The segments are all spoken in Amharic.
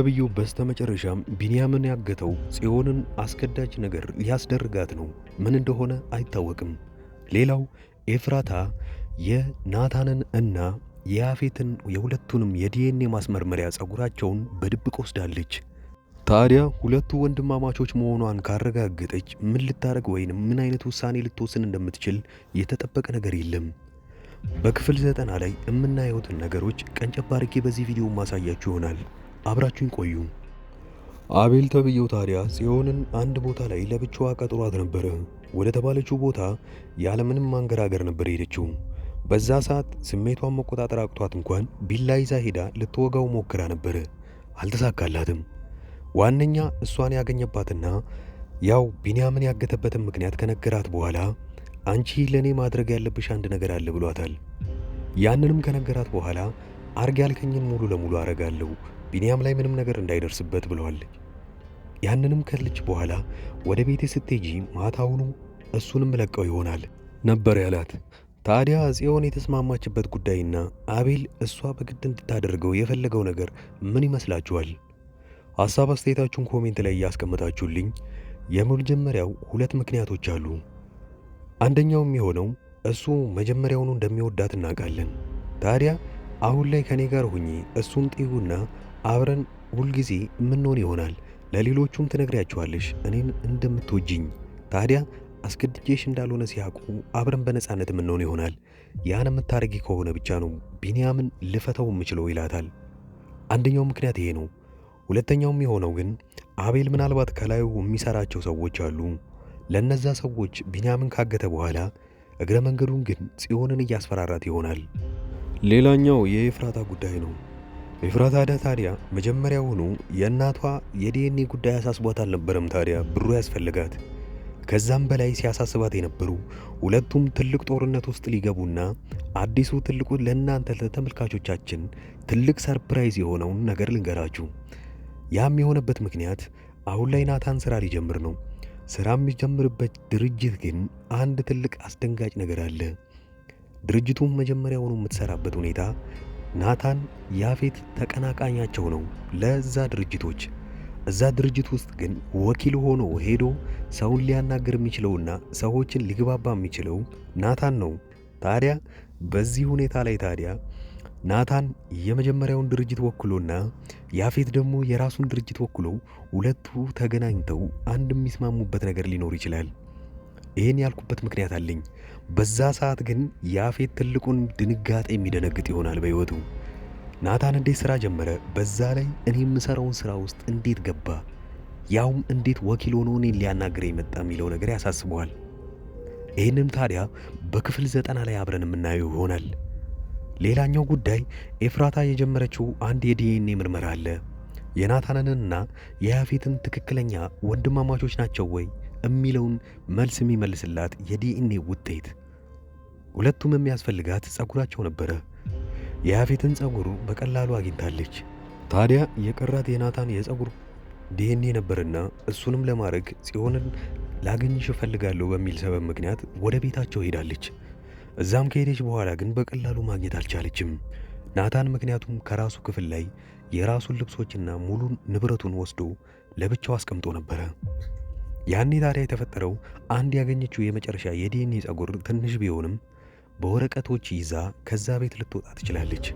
ነብዩ በስተመጨረሻም ቢንያምን ያገተው ጽዮንን አስገዳጅ ነገር ሊያስደርጋት ነው። ምን እንደሆነ አይታወቅም። ሌላው ኤፍራታ የናታንን እና የያፌትን የሁለቱንም የዲኤንኤ ማስመርመሪያ ጸጉራቸውን በድብቅ ወስዳለች። ታዲያ ሁለቱ ወንድማማቾች መሆኗን ካረጋገጠች ምን ልታደርግ ወይንም ምን አይነት ውሳኔ ልትወስን እንደምትችል የተጠበቀ ነገር የለም። በክፍል 90 ላይ የምናየውትን ነገሮች ቀንጨብ አድርጌ በዚህ ቪዲዮ ማሳያችሁ ይሆናል። አብራችሁን ቆዩ። አቤል ተብየው ታዲያ ጽዮንን አንድ ቦታ ላይ ለብቻዋ ቀጥሯት ነበረ። ወደ ተባለችው ቦታ ያለምንም ማንገራገር ነበር ሄደችው። በዛ ሰዓት ስሜቷን መቆጣጠር አቅቷት እንኳን ቢላ ይዛ ሄዳ ልትወጋው ሞክራ ነበረ። አልተሳካላትም። ዋነኛ እሷን ያገኘባትና ያው ቢንያምን ያገተበትን ምክንያት ከነገራት በኋላ አንቺ ለኔ ማድረግ ያለብሽ አንድ ነገር አለ ብሏታል። ያንንም ከነገራት በኋላ አርግ ያልከኝን ሙሉ ለሙሉ አረጋለሁ፣ ቢንያም ላይ ምንም ነገር እንዳይደርስበት ብለዋለች። ያንንም ከልጅ በኋላ ወደ ቤቴ ስትሄጂ ማታውኑ እሱንም ለቀው ይሆናል ነበር ያላት። ታዲያ ጽዮን የተስማማችበት ጉዳይና አቤል እሷ በግድ እንድታደርገው የፈለገው ነገር ምን ይመስላችኋል? ሐሳብ አስተያየታችሁን ኮሜንት ላይ እያስቀመጣችሁልኝ። የመጀመሪያው ሁለት ምክንያቶች አሉ። አንደኛው የሚሆነው እሱ መጀመሪያውኑ እንደሚወዳት እናውቃለን። ታዲያ አሁን ላይ ከኔ ጋር ሁኚ እሱን ጤጉና አብረን ሁልጊዜ ምንሆን ይሆናል። ለሌሎቹም ትነግሪያቸዋለሽ እኔን እንደምትወጂኝ። ታዲያ አስገድጄሽ እንዳልሆነ ሲያውቁ አብረን በነፃነት ምንሆን ይሆናል። ያን የምታረጊ ከሆነ ብቻ ነው ቢንያምን ልፈተው የምችለው ይላታል። አንደኛው ምክንያት ይሄ ነው። ሁለተኛው የሚሆነው ግን አቤል ምናልባት ከላዩ የሚሰራቸው ሰዎች አሉ። ለነዛ ሰዎች ቢንያምን ካገተ በኋላ እግረ መንገዱን ግን ጽዮንን እያስፈራራት ይሆናል። ሌላኛው የኤፍራታ ጉዳይ ነው። ኤፍራታ ታዲያ መጀመሪያውኑ የእናቷ የዲኤንኤ ጉዳይ አሳስቧት አልነበረም። ታዲያ ብሩ ያስፈልጋት። ከዛም በላይ ሲያሳስባት የነበሩ ሁለቱም ትልቅ ጦርነት ውስጥ ሊገቡና አዲሱ ትልቁ ለእናንተ ለተመልካቾቻችን ትልቅ ሰርፕራይዝ የሆነውን ነገር ልንገራችሁ። ያም የሆነበት ምክንያት አሁን ላይ ናታን ስራ ሊጀምር ነው። ስራ የሚጀምርበት ድርጅት ግን አንድ ትልቅ አስደንጋጭ ነገር አለ። ድርጅቱም መጀመሪያውኑ የምትሰራበት ሁኔታ ናታን ያፌት ተቀናቃኛቸው ነው ለዛ ድርጅቶች። እዛ ድርጅት ውስጥ ግን ወኪል ሆኖ ሄዶ ሰውን ሊያናገር የሚችለውና ሰዎችን ሊግባባ የሚችለው ናታን ነው። ታዲያ በዚህ ሁኔታ ላይ ታዲያ ናታን የመጀመሪያውን ድርጅት ወክሎና ያፌት ደግሞ የራሱን ድርጅት ወክሎ ሁለቱ ተገናኝተው አንድ የሚስማሙበት ነገር ሊኖር ይችላል። ይህን ያልኩበት ምክንያት አለኝ። በዛ ሰዓት ግን ያፌት ትልቁን ድንጋጤ የሚደነግጥ ይሆናል በሕይወቱ። ናታን እንዴት ሥራ ጀመረ? በዛ ላይ እኔ የምሠራውን ሥራ ውስጥ እንዴት ገባ? ያውም እንዴት ወኪል ሆኖ እኔን ሊያናግረኝ መጣ የሚለው ነገር ያሳስበዋል። ይህንም ታዲያ በክፍል 90 ላይ አብረን የምናየው ይሆናል። ሌላኛው ጉዳይ ኤፍራታ የጀመረችው አንድ የዲኤንኤ ምርመራ አለ። የናታንንና የያፌትን ትክክለኛ ወንድማማቾች ናቸው ወይ የሚለውን መልስ የሚመልስላት የዲኤንኤ ውጤት። ሁለቱም የሚያስፈልጋት ጸጉራቸው ነበረ። የያፌትን ጸጉር በቀላሉ አግኝታለች። ታዲያ የቀራት የናታን የጸጉር ዲኤንኤ ነበርና እሱንም ለማድረግ ጽዮንን ላገኝሽ እፈልጋለሁ በሚል ሰበብ ምክንያት ወደ ቤታቸው ሄዳለች። እዛም ከሄደች በኋላ ግን በቀላሉ ማግኘት አልቻለችም ናታን። ምክንያቱም ከራሱ ክፍል ላይ የራሱን ልብሶችና ሙሉ ንብረቱን ወስዶ ለብቻው አስቀምጦ ነበረ። ያኔ ታዲያ የተፈጠረው አንድ ያገኘችው የመጨረሻ የዲኤንኤ ጸጉር ትንሽ ቢሆንም በወረቀቶች ይዛ ከዛ ቤት ልትወጣ ትችላለች።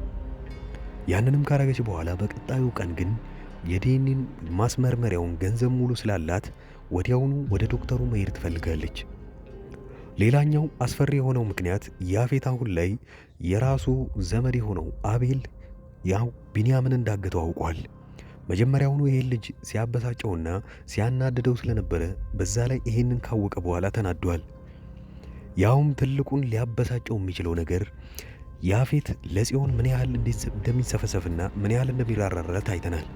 ያንንም ካረገች በኋላ በቀጣዩ ቀን ግን የዲኤንኤ ማስመርመሪያውን ገንዘብ ሙሉ ስላላት ወዲያውኑ ወደ ዶክተሩ መሄድ ትፈልጋለች። ሌላኛው አስፈሪ የሆነው ምክንያት ያፌት አሁን ላይ የራሱ ዘመድ የሆነው አቤል ያው ቢንያምን እንዳገተው አውቋል። መጀመሪያውኑ ይሄን ልጅ ሲያበሳጨውና ሲያናድደው ስለነበረ በዛ ላይ ይሄንን ካወቀ በኋላ ተናዷል። ያውም ትልቁን ሊያበሳጨው የሚችለው ነገር ያፌት ለጽዮን ምን ያህል እንደሚሰፈሰፍና ምን ያህል እንደሚራራላት አይተናል።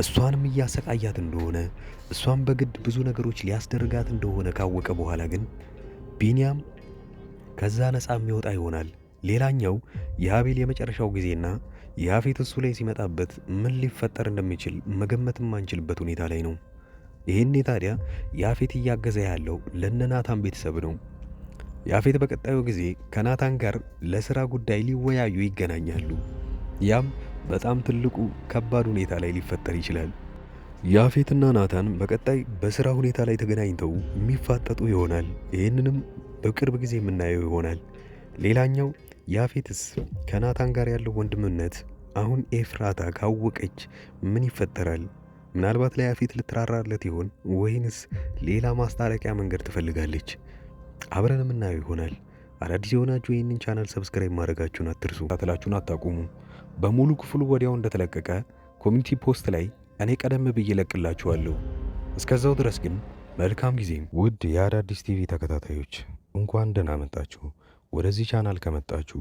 እሷንም እያሰቃያት እንደሆነ እሷን በግድ ብዙ ነገሮች ሊያስደርጋት እንደሆነ ካወቀ በኋላ ግን ቢንያም ከዛ ነፃ የሚወጣ ይሆናል። ሌላኛው የአቤል የመጨረሻው ጊዜና ያፌት እሱ ላይ ሲመጣበት ምን ሊፈጠር እንደሚችል መገመት የማንችልበት ሁኔታ ላይ ነው። ይሄኔ ታዲያ ያፌት እያገዘ ያለው ለናታን ቤተሰብ ነው። ያፌት በቀጣዩ ጊዜ ከናታን ጋር ለሥራ ጉዳይ ሊወያዩ ይገናኛሉ። ያም በጣም ትልቁ ከባድ ሁኔታ ላይ ሊፈጠር ይችላል። ያፌትና ናታን በቀጣይ በስራ ሁኔታ ላይ ተገናኝተው የሚፋጠጡ ይሆናል። ይህንንም በቅርብ ጊዜ የምናየው ይሆናል። ሌላኛው ያፌትስ ከናታን ጋር ያለው ወንድምነት አሁን ኤፍራታ ካወቀች ምን ይፈጠራል? ምናልባት ለያፌት ልትራራለት ይሆን ወይንስ ሌላ ማስታረቂያ መንገድ ትፈልጋለች? አብረን የምናየው ይሆናል። አዳዲስ የሆናችሁ ይህንን ቻናል ሰብስክራይብ ማድረጋችሁን አትርሱ። ታተላችሁን አታቁሙ። በሙሉ ክፍሉ ወዲያው እንደተለቀቀ ኮሚኒቲ ፖስት ላይ እኔ ቀደም ብዬ ለቅላችኋለሁ። እስከዛው ድረስ ግን መልካም ጊዜ። ውድ የአዳዲስ ቲቪ ተከታታዮች እንኳን ደህና መጣችሁ። ወደዚህ ቻናል ከመጣችሁ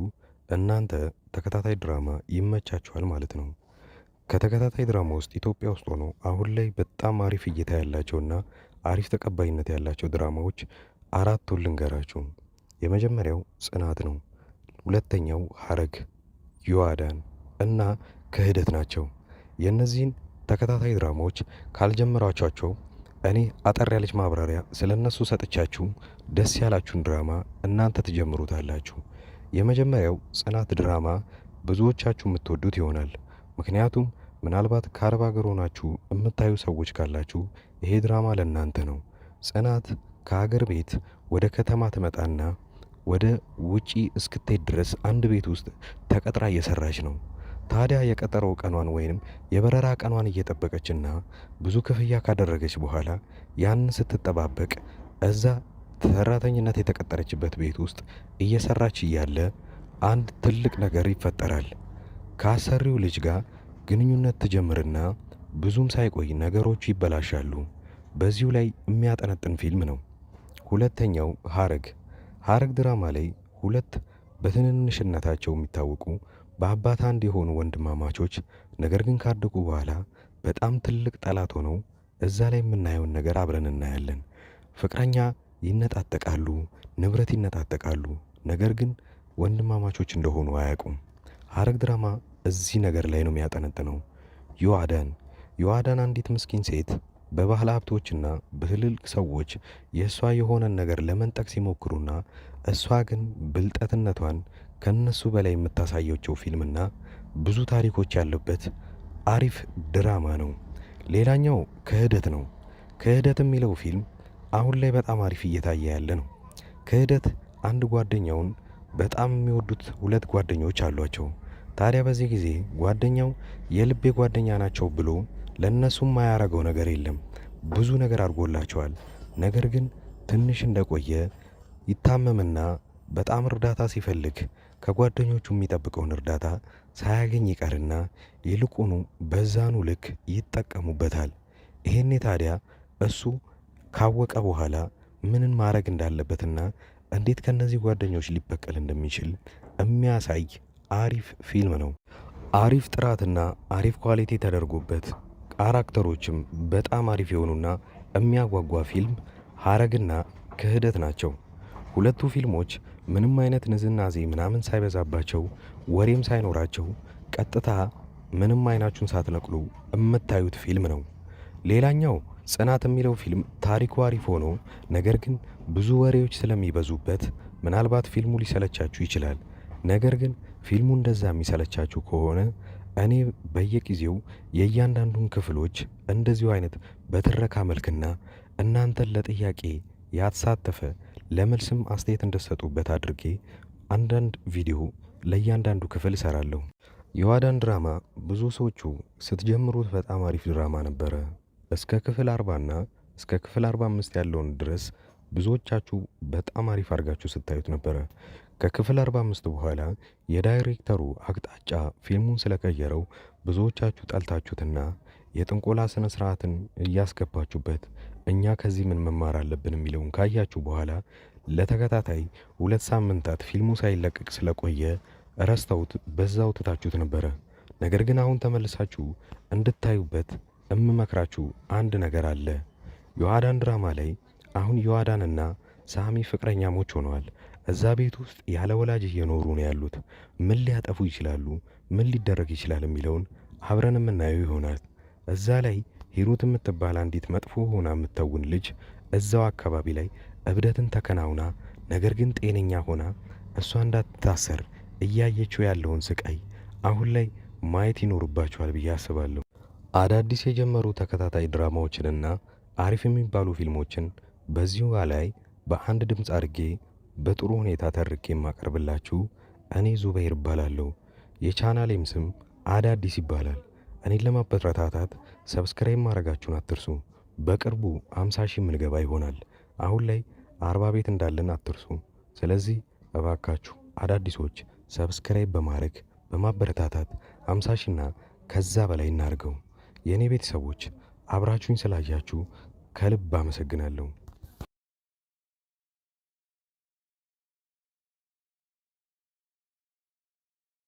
እናንተ ተከታታይ ድራማ ይመቻችኋል ማለት ነው። ከተከታታይ ድራማ ውስጥ ኢትዮጵያ ውስጥ ሆኖ አሁን ላይ በጣም አሪፍ እይታ ያላቸውና አሪፍ ተቀባይነት ያላቸው ድራማዎች አራቱን ልንገራችሁ። የመጀመሪያው ጽናት ነው። ሁለተኛው ሐረግ፣ ዮአዳን እና ክህደት ናቸው። የእነዚህን ተከታታይ ድራማዎች ካልጀመራችኋቸው እኔ አጠር ያለች ማብራሪያ ስለ እነሱ ሰጥቻችሁ ደስ ያላችሁን ድራማ እናንተ ትጀምሩታላችሁ። የመጀመሪያው ጽናት ድራማ ብዙዎቻችሁ የምትወዱት ይሆናል። ምክንያቱም ምናልባት ከአረብ ሀገር ሆናችሁ የምታዩ ሰዎች ካላችሁ ይሄ ድራማ ለእናንተ ነው። ጽናት ከሀገር ቤት ወደ ከተማ ትመጣና ወደ ውጪ እስክትሄድ ድረስ አንድ ቤት ውስጥ ተቀጥራ እየሰራች ነው። ታዲያ የቀጠሮ ቀኗን ወይንም የበረራ ቀኗን እየጠበቀችና ብዙ ክፍያ ካደረገች በኋላ ያንን ስትጠባበቅ እዛ ሰራተኝነት የተቀጠረችበት ቤት ውስጥ እየሰራች እያለ አንድ ትልቅ ነገር ይፈጠራል። ከአሰሪው ልጅ ጋር ግንኙነት ትጀምርና ብዙም ሳይቆይ ነገሮቹ ይበላሻሉ። በዚሁ ላይ የሚያጠነጥን ፊልም ነው። ሁለተኛው ሐረግ ድራማ ላይ ሁለት በትንንሽነታቸው የሚታወቁ በአባት አንድ የሆኑ ወንድማማቾች ነገር ግን ካደጉ በኋላ በጣም ትልቅ ጠላት ሆነው እዛ ላይ የምናየውን ነገር አብረን እናያለን። ፍቅረኛ ይነጣጠቃሉ፣ ንብረት ይነጣጠቃሉ፣ ነገር ግን ወንድማማቾች እንደሆኑ አያውቁም። ሐረግ ድራማ እዚህ ነገር ላይ ነው የሚያጠነጥነው። ዮአዳን አንዲት ምስኪን ሴት በባህል ሀብቶችና በትልልቅ ሰዎች የእሷ የሆነን ነገር ለመንጠቅ ሲሞክሩና እሷ ግን ብልጠትነቷን ከነሱ በላይ የምታሳየቸው ፊልምና ብዙ ታሪኮች ያሉበት አሪፍ ድራማ ነው። ሌላኛው ክህደት ነው። ክህደት የሚለው ፊልም አሁን ላይ በጣም አሪፍ እየታየ ያለ ነው። ክህደት አንድ ጓደኛውን በጣም የሚወዱት ሁለት ጓደኞች አሏቸው። ታዲያ በዚህ ጊዜ ጓደኛው የልቤ ጓደኛ ናቸው ብሎ ለእነሱም ማያረገው ነገር የለም። ብዙ ነገር አድርጎላቸዋል። ነገር ግን ትንሽ እንደቆየ ይታመምና በጣም እርዳታ ሲፈልግ ከጓደኞቹ የሚጠብቀውን እርዳታ ሳያገኝ ይቀርና ይልቁኑ በዛኑ ልክ ይጠቀሙበታል። ይሄኔ ታዲያ እሱ ካወቀ በኋላ ምንን ማድረግ እንዳለበትና እንዴት ከነዚህ ጓደኞች ሊበቀል እንደሚችል የሚያሳይ አሪፍ ፊልም ነው። አሪፍ ጥራትና አሪፍ ኳሊቲ ተደርጎበት ካራክተሮችም በጣም አሪፍ የሆኑና የሚያጓጓ ፊልም ሐረግና ክህደት ናቸው። ሁለቱ ፊልሞች ምንም አይነት ንዝናዜ ምናምን ሳይበዛባቸው ወሬም ሳይኖራቸው ቀጥታ ምንም አይናችሁን ሳትነቅሉ የምታዩት ፊልም ነው። ሌላኛው ጽናት የሚለው ፊልም ታሪኩ አሪፍ ሆኖ ነገር ግን ብዙ ወሬዎች ስለሚበዙበት ምናልባት ፊልሙ ሊሰለቻችሁ ይችላል። ነገር ግን ፊልሙ እንደዛ የሚሰለቻችሁ ከሆነ እኔ በየጊዜው የእያንዳንዱን ክፍሎች እንደዚሁ አይነት በትረካ መልክና እናንተን ለጥያቄ ያሳተፈ ለመልስም አስተያየት እንደሰጡበት አድርጌ አንዳንድ ቪዲዮ ለእያንዳንዱ ክፍል እሰራለሁ። ዮአዳን ድራማ ብዙ ሰዎቹ ስትጀምሩት በጣም አሪፍ ድራማ ነበረ። እስከ ክፍል 40ና እስከ ክፍል 45 ያለውን ድረስ ብዙዎቻችሁ በጣም አሪፍ አድርጋችሁ ስታዩት ነበረ። ከክፍል 45 በኋላ የዳይሬክተሩ አቅጣጫ ፊልሙን ስለቀየረው ብዙዎቻችሁ ጠልታችሁትና የጥንቆላ ስነ ስርዓትን እያስገባችሁበት እኛ ከዚህ ምን መማር አለብን የሚለውን ካያችሁ በኋላ ለተከታታይ 2 ሳምንታት ፊልሙ ሳይለቀቅ ስለቆየ ረስተውት በዛው ትታችሁት ነበረ። ነገር ግን አሁን ተመልሳችሁ እንድታዩበት እምመክራችሁ አንድ ነገር አለ። ዮአዳን ድራማ ላይ አሁን ዮአዳንና ሳሚ ፍቅረኛሞች ሆነዋል። እዛ ቤት ውስጥ ያለ ወላጅ እየኖሩ ነው ያሉት። ምን ሊያጠፉ ይችላሉ፣ ምን ሊደረግ ይችላል የሚለውን አብረን የምናየው ይሆናል። እዛ ላይ ሂሩት የምትባል አንዲት መጥፎ ሆና የምትተውን ልጅ እዛው አካባቢ ላይ እብደትን ተከናውና ነገር ግን ጤነኛ ሆና እሷ እንዳትታሰር እያየችው ያለውን ስቃይ አሁን ላይ ማየት ይኖርባችኋል ብዬ አስባለሁ። አዳዲስ የጀመሩ ተከታታይ ድራማዎችንና አሪፍ የሚባሉ ፊልሞችን በዚሁ ላይ በአንድ ድምፅ አድርጌ በጥሩ ሁኔታ ተርኬ የማቀርብላችሁ እኔ ዙበይር እባላለሁ። የቻናሌም ስም አዳዲስ ይባላል። እኔን ለማበረታታት ሰብስክራይብ ማድረጋችሁን አትርሱ። በቅርቡ 50 ሺህ የምንገባ ይሆናል። አሁን ላይ 40 ቤት እንዳለን አትርሱ። ስለዚህ እባካችሁ አዳዲሶች ሰብስክራይብ በማድረግ በማበረታታት 50 ሺና ከዛ በላይ እናድርገው። የእኔ ቤተሰቦች አብራችሁኝ ስላያችሁ ከልብ አመሰግናለሁ።